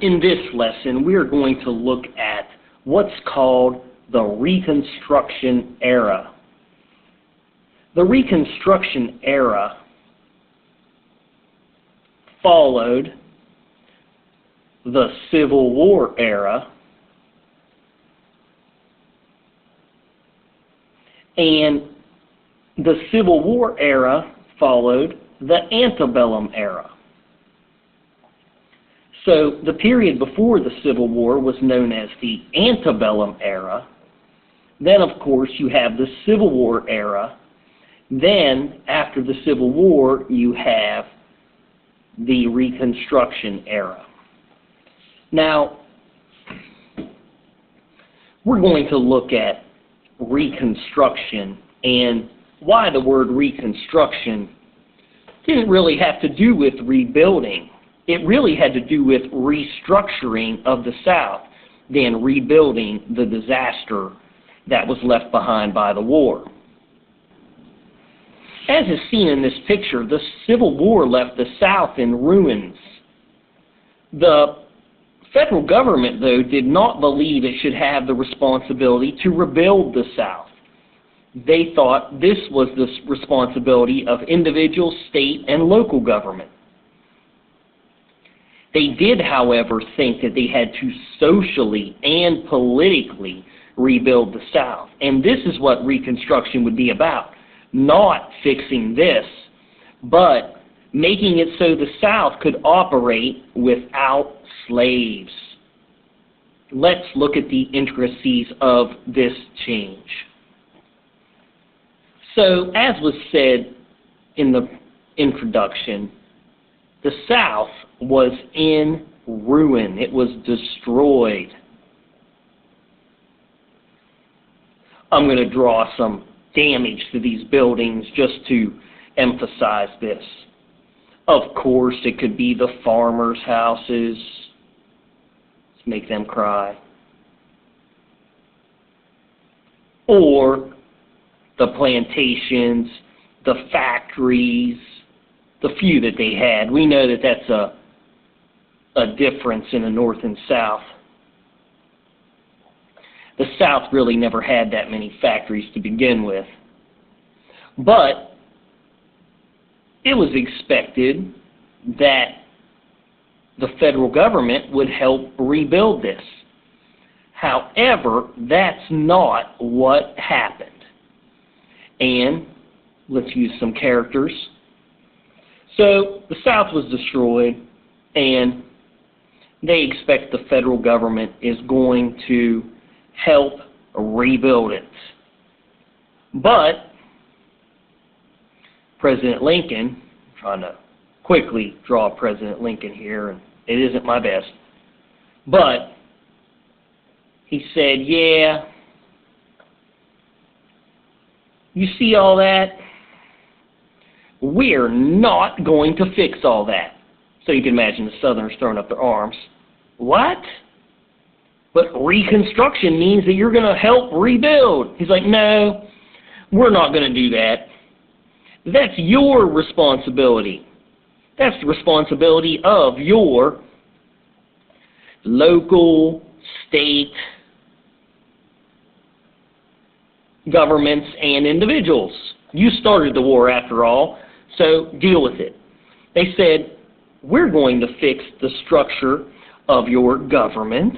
In this lesson, we are going to look at what's called the Reconstruction era. The Reconstruction era followed the Civil War era, and the Civil War era followed the antebellum era. So the period before the Civil War was known as the antebellum era. Then, of course, you have the Civil War era. Then, after the Civil War, you have the Reconstruction era. Now, we're going to look at Reconstruction and why the word Reconstruction didn't really have to do with rebuilding. It really had to do with restructuring of the South than rebuilding the disaster that was left behind by the war. As is seen in this picture, the Civil War left the South in ruins. The federal government, though, did not believe it should have the responsibility to rebuild the South. They thought this was the responsibility of individual, state, and local government. They did, however, think that they had to socially and politically rebuild the South. And this is what Reconstruction would be about. Not fixing this, but making it so the South could operate without slaves. Let's look at the intricacies of this change. So, as was said in the introduction, the South was in ruin. It was destroyed. I'm going to draw some damage to these buildings just to emphasize this. Of course, it could be the farmers' houses. Let's make them cry. Or the plantations, the factories, the few that they had. We know that that's a difference in the North and South. The South really never had that many factories to begin with. But it was expected that the federal government would help rebuild this. However, that's not what happened. And let's use some characters. So the South was destroyed, and they expect the federal government is going to help rebuild it. But President Lincoln, I'm trying to quickly draw President Lincoln here, and it isn't my best, but he said, yeah, you see all that? We're not going to fix all that. So you can imagine the Southerners throwing up their arms. What? But Reconstruction means that you're going to help rebuild. He's like, no, we're not going to do that. That's your responsibility. That's the responsibility of your local, state governments and individuals. You started the war after all, so deal with it. They said, we're going to fix the structure of your government.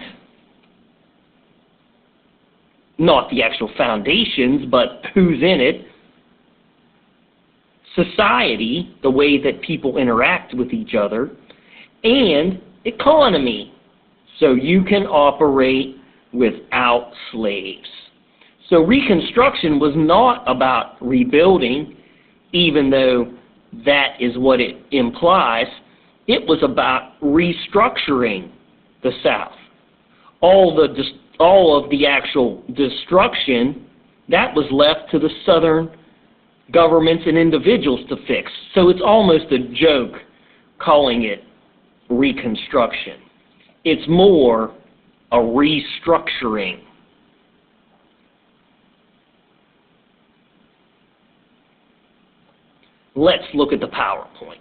Not the actual foundations, but who's in it. Society, the way that people interact with each other. And economy, so you can operate without slaves. So Reconstruction was not about rebuilding, even though that is what it implies. It was about restructuring the South. All of the actual destruction, that was left to the Southern governments and individuals to fix. So it's almost a joke calling it Reconstruction. It's more a restructuring. Let's look at the PowerPoint.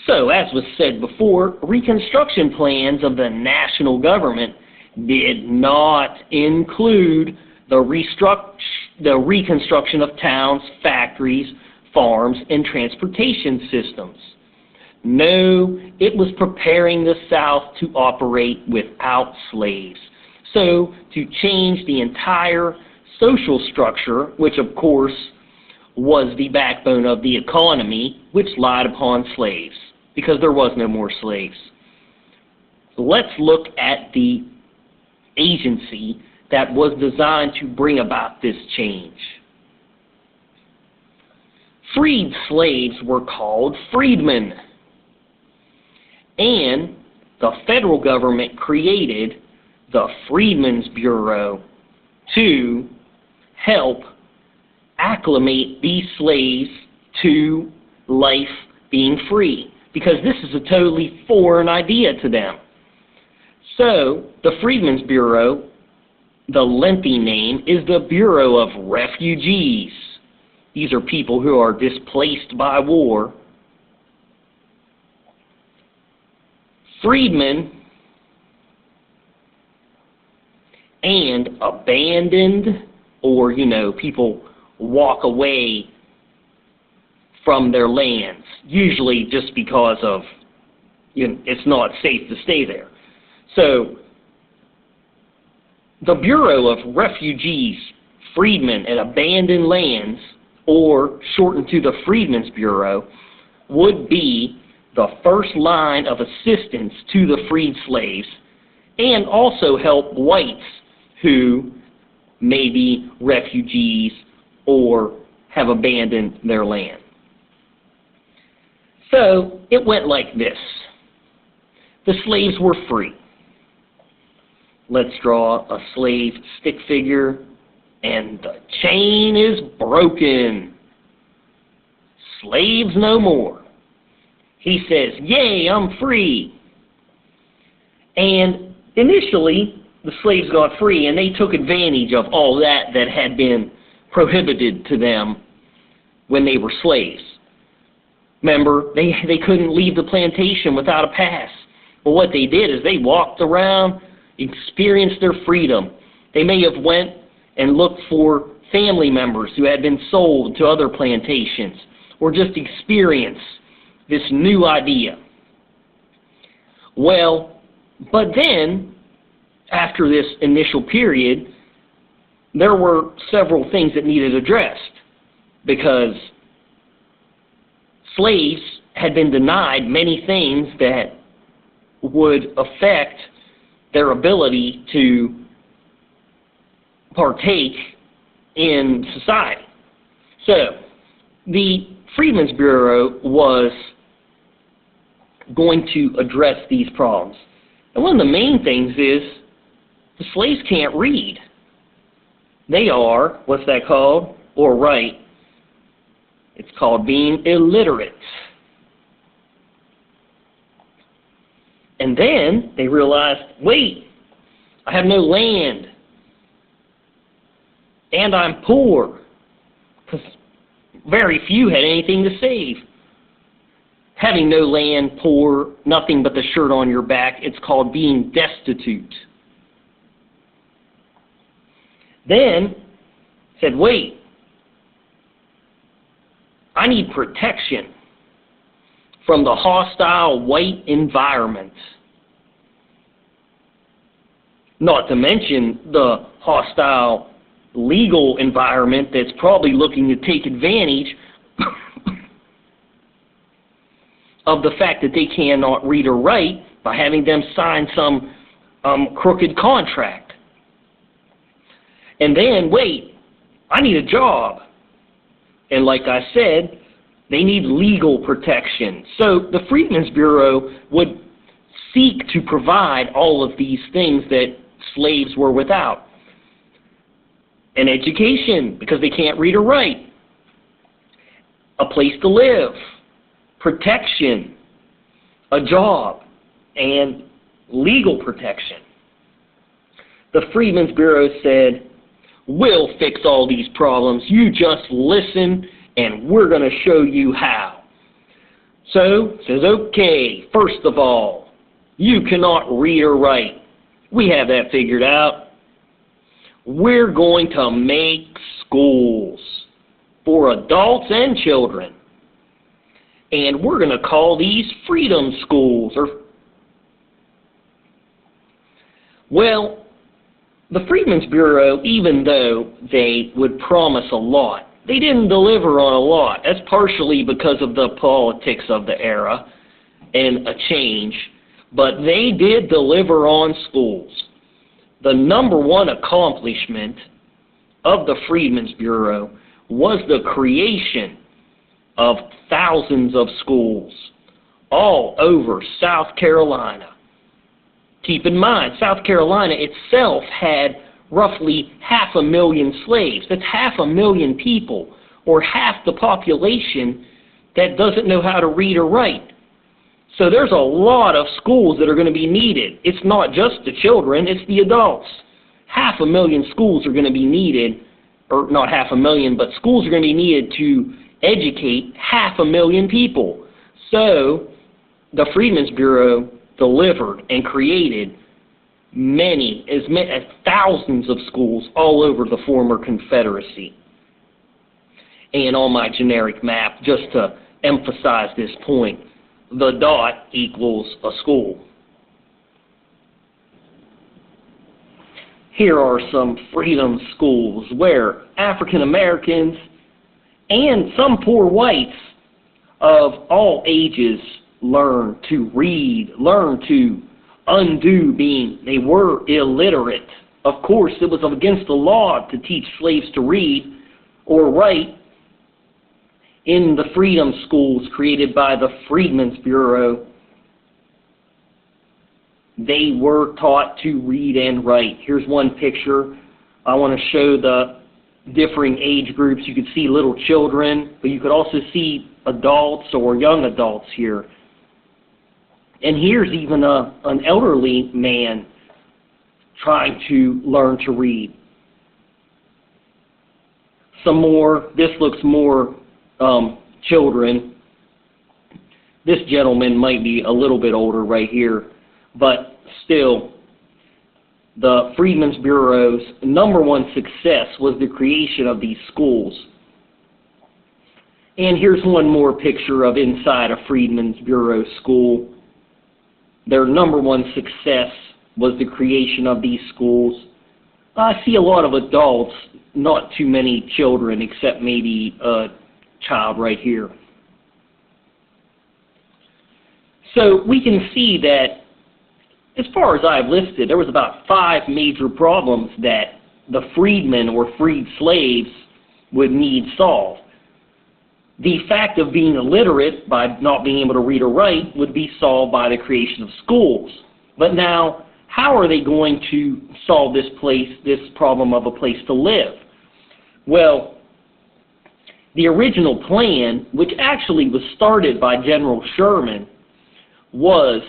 So, as was said before, Reconstruction plans of the national government did not include the reconstruction of towns, factories, farms, and transportation systems. No, it was preparing the South to operate without slaves. So, to change the entire social structure, which of course was the backbone of the economy, which relied upon slaves, because there was no more slaves. So let's look at the agency that was designed to bring about this change. Freed slaves were called freedmen, and the federal government created the Freedmen's Bureau to help acclimate these slaves to life being free, because this is a totally foreign idea to them. So, the Freedmen's Bureau, the lengthy name, is the Bureau of Refugees. These are people who are displaced by war. Freedmen and abandoned, or, people walk away from their lands, usually just because of, it's not safe to stay there. So, the Bureau of Refugees, Freedmen, and Abandoned Lands, or shortened to the Freedmen's Bureau, would be the first line of assistance to the freed slaves, and also help whites who may be refugees or have abandoned their land. So, it went like this. The slaves were free. Let's draw a slave stick figure, and the chain is broken. Slaves no more. He says, "Yay, I'm free." And initially, the slaves got free, and they took advantage of all that had been prohibited to them when they were slaves. Remember, they couldn't leave the plantation without a pass. But what they did is they walked around, experienced their freedom. They may have went and looked for family members who had been sold to other plantations, or just experienced this new idea. Well, but then, after this initial period, there were several things that needed addressed, because slaves had been denied many things that would affect their ability to partake in society. So, the Freedmen's Bureau was going to address these problems. And one of the main things is the slaves can't read. They are, what's that called? Or write. It's called being illiterate. And then they realized, wait, I have no land. And I'm poor. Because very few had anything to save. Having no land, poor, nothing but the shirt on your back, it's called being destitute. Then said, wait, I need protection from the hostile white environment. Not to mention the hostile legal environment that's probably looking to take advantage of the fact that they cannot read or write by having them sign some crooked contract. And then, wait, I need a job. And like I said, they need legal protection. So the Freedmen's Bureau would seek to provide all of these things that slaves were without. An education, because they can't read or write. A place to live. Protection. A job. And legal protection. The Freedmen's Bureau said, we'll fix all these problems. You just listen, and we're going to show you how. So, says, okay, first of all, you cannot read or write. We have that figured out. We're going to make schools for adults and children. And we're going to call these freedom schools. Well, the Freedmen's Bureau, even though they would promise a lot, they didn't deliver on a lot. That's partially because of the politics of the era and a change. But they did deliver on schools. The number one accomplishment of the Freedmen's Bureau was the creation of thousands of schools all over South Carolina. Keep in mind, South Carolina itself had roughly 500,000 slaves. That's 500,000 people, or half the population that doesn't know how to read or write. So there's a lot of schools that are going to be needed. It's not just the children, it's the adults. 500,000 schools are going to be needed, or not 500,000, but schools are going to be needed to educate 500,000 people. So the Freedmen's Bureau delivered and created many as thousands of schools all over the former Confederacy. And on my generic map, just to emphasize this point, the dot equals a school. Here are some freedom schools where African Americans and some poor whites of all ages learn to read, learn to undo being they were illiterate. Of course, it was against the law to teach slaves to read or write. In the freedom schools created by the Freedmen's Bureau, they were taught to read and write. Here's one picture. I want to show the differing age groups. You could see little children, but you could also see adults or young adults here. And here's even an elderly man trying to learn to read. Some more, this looks more children. This gentleman might be a little bit older right here, but still, the Freedmen's Bureau's number one success was the creation of these schools. And here's one more picture of inside a Freedmen's Bureau school. Their number one success was the creation of these schools. I see a lot of adults, not too many children, except maybe a child right here. So we can see that, as far as I've listed, there was about 5 major problems that the freedmen or freed slaves would need solved. The fact of being illiterate, by not being able to read or write, would be solved by the creation of schools. But now, how are they going to solve this problem of a place to live? Well, the original plan, which actually was started by General Sherman, was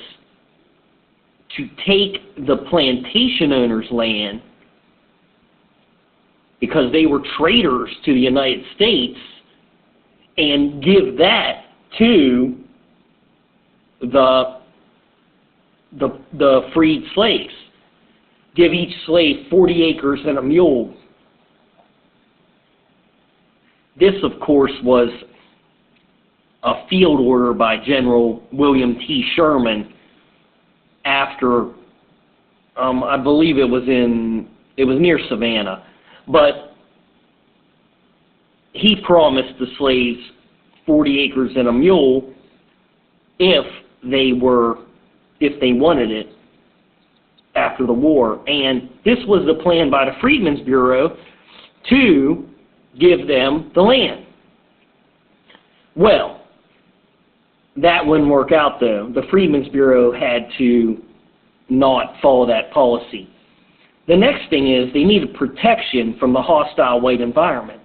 to take the plantation owners' land, because they were traitors to the United States, and give that to the freed slaves. Give each slave 40 acres and a mule. This, of course, was a field order by General William T. Sherman after, I believe it was near Savannah, but he promised the slaves 40 acres and a mule if they wanted it after the war. And this was the plan by the Freedmen's Bureau to give them the land. Well, that wouldn't work out, though. The Freedmen's Bureau had to not follow that policy. The next thing is they needed protection from the hostile white environment.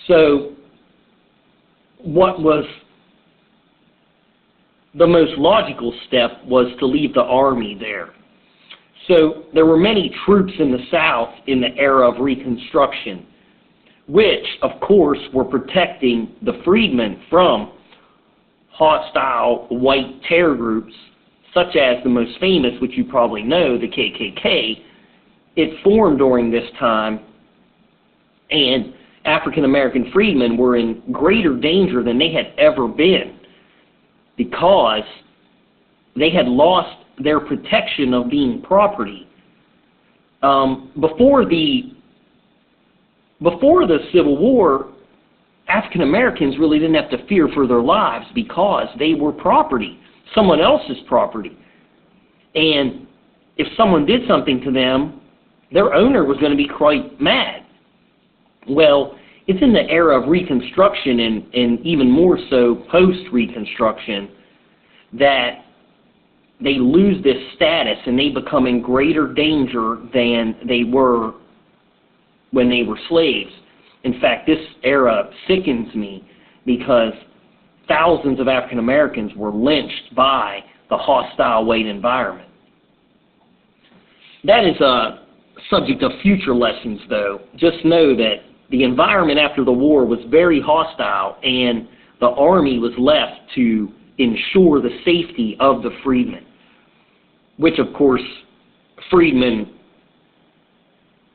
So what was the most logical step was to leave the army there. So there were many troops in the South in the era of Reconstruction, which, of course, were protecting the freedmen from hostile white terror groups, such as the most famous, which you probably know, the KKK. It formed during this time, and African American freedmen were in greater danger than they had ever been because they had lost their protection of being property. Before the Civil War, African Americans really didn't have to fear for their lives because they were property, someone else's property. And if someone did something to them, their owner was going to be quite mad. Well, it's in the era of Reconstruction and even more so post-Reconstruction that they lose this status and they become in greater danger than they were when they were slaves. In fact, this era sickens me because thousands of African Americans were lynched by the hostile white environment. That is a subject of future lessons, though. Just know that the environment after the war was very hostile, and the Army was left to ensure the safety of the freedmen, which, of course, freedmen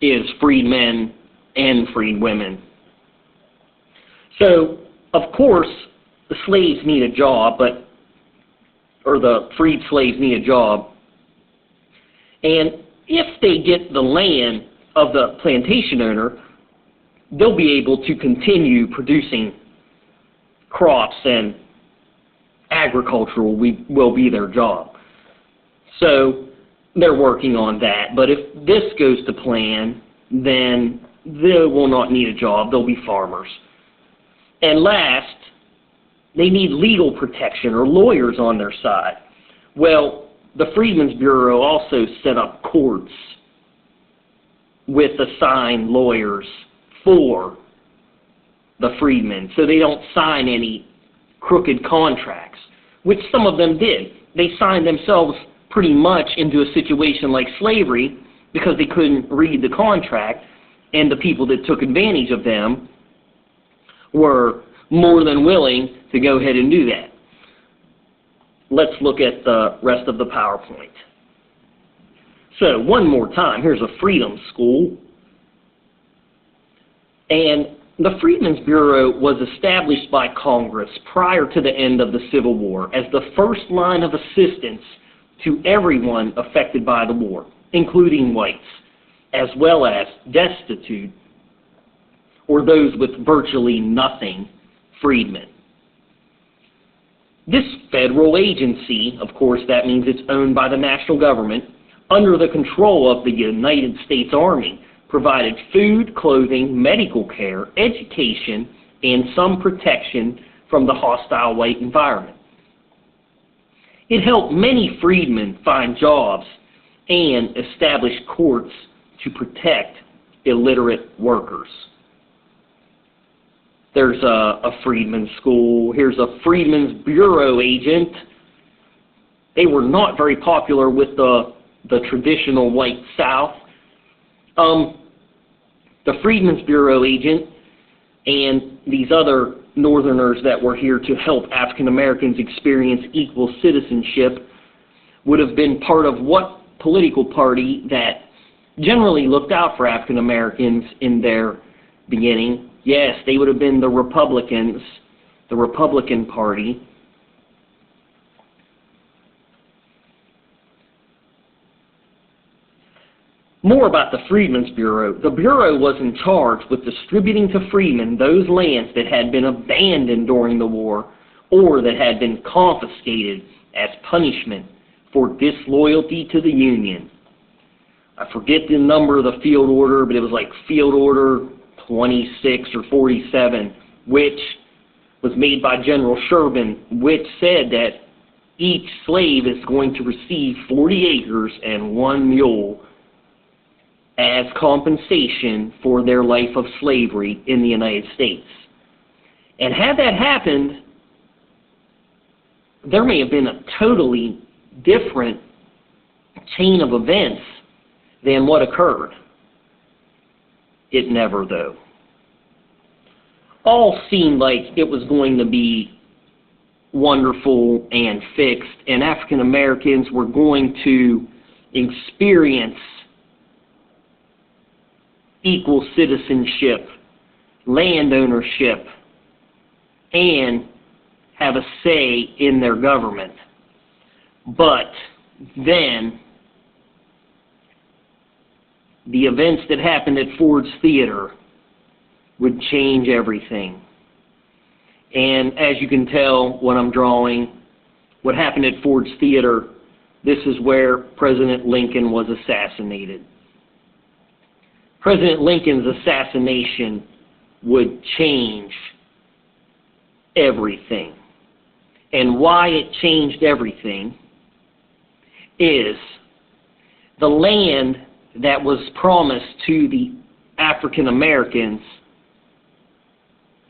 is freedmen and freedwomen. So, of course, the slaves need a job, or the freed slaves need a job, and if they get the land of the plantation owner, they'll be able to continue producing crops, and agriculture will be their job. So they're working on that. But if this goes to plan, then they will not need a job. They'll be farmers. And last, they need legal protection or lawyers on their side. Well, the Freedmen's Bureau also set up courts with assigned lawyers for the freedmen, so they don't sign any crooked contracts, which some of them did. They signed themselves pretty much into a situation like slavery because they couldn't read the contract, and the people that took advantage of them were more than willing to go ahead and do that. Let's look at the rest of the PowerPoint. So, one more time, here's a freedom school. And the Freedmen's Bureau was established by Congress prior to the end of the Civil War as the first line of assistance to everyone affected by the war, including whites, as well as destitute or those with virtually nothing freedmen. This federal agency, of course, that means it's owned by the national government, under the control of the United States Army, provided food, clothing, medical care, education, and some protection from the hostile white environment. It helped many freedmen find jobs and establish courts to protect illiterate workers. There's a freedmen's school. Here's a Freedmen's Bureau agent. They were not very popular with the traditional white South. The Freedmen's Bureau agent and these other Northerners that were here to help African Americans experience equal citizenship would have been part of what political party that generally looked out for African Americans in their beginning? Yes, they would have been the Republicans, the Republican Party. More about the Freedmen's Bureau. The Bureau was in charge with distributing to freedmen those lands that had been abandoned during the war or that had been confiscated as punishment for disloyalty to the Union. I forget the number of the field order, but it was like Field Order 26 or 47, which was made by General Sherman, which said that each slave is going to receive 40 acres and 1 mule as compensation for their life of slavery in the United States. And had that happened, there may have been a totally different chain of events than what occurred. It never, though. All seemed like it was going to be wonderful and fixed, and African Americans were going to experience equal citizenship, land ownership, and have a say in their government. But then the events that happened at Ford's Theater would change everything. And as you can tell when I'm drawing, what happened at Ford's Theater, this is where President Lincoln was assassinated. President Lincoln's assassination would change everything. And why it changed everything is the land that was promised to the African Americans,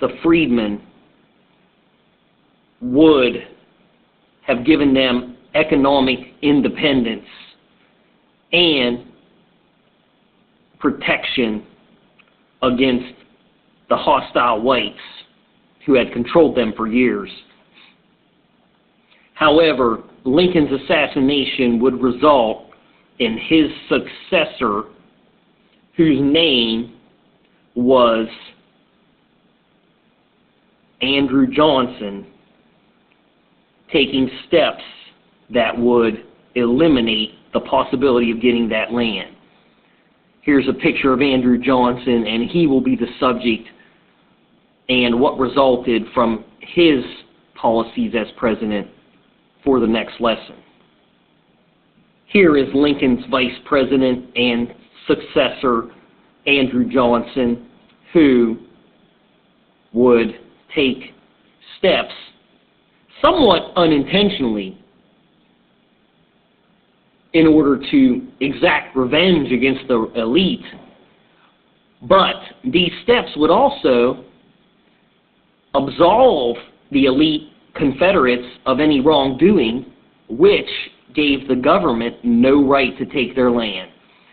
the freedmen, would have given them economic independence and protection against the hostile whites who had controlled them for years. However, Lincoln's assassination would result in his successor, whose name was Andrew Johnson, taking steps that would eliminate the possibility of getting that land. Here's a picture of Andrew Johnson, and he will be the subject and what resulted from his policies as president for the next lesson. Here is Lincoln's vice president and successor, Andrew Johnson, who would take steps somewhat unintentionally in order to exact revenge against the elite. But these steps would also absolve the elite Confederates of any wrongdoing, which gave the government no right to take their land.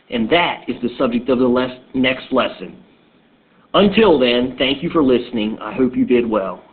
And that is the subject of the next lesson. Until then, thank you for listening. I hope you did well.